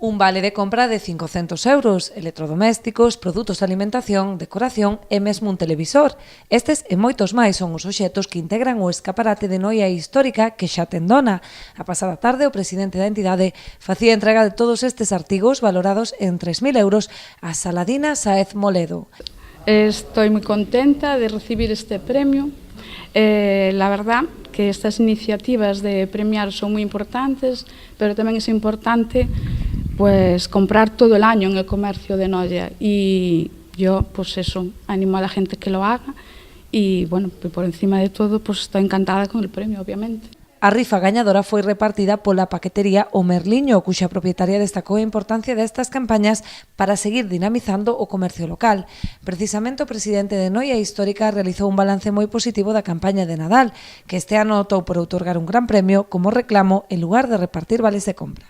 Un vale de compra de 500 euros, electrodomésticos, produtos de alimentación, decoración e mesmo un televisor. Estes e moitos máis son os obxectos que integran o escaparate de Noia Histórica que xa ten dona. A pasada tarde, o presidente da entidade facía entrega de todos estes artigos valorados en 3.000 euros a Saladina Sáez Moledo. Estoy muy contenta de recibir este premio. La verdad que estas iniciativas de premiar son muy importantes, pero también es importante pues comprar todo el año en el comercio de Noia, y yo pues eso, animo a la gente que lo haga y bueno, por encima de todo pues estoy encantada con el premio, obviamente. A rifa gañadora foi repartida pola paquetería O Merliño, cuxa propietaria destacou a importancia destas campañas para seguir dinamizando o comercio local. Precisamente o presidente de Noia Histórica realizou un balance moi positivo da campaña de Nadal, que este ano optou por outorgar un gran premio como reclamo en lugar de repartir vales de compra.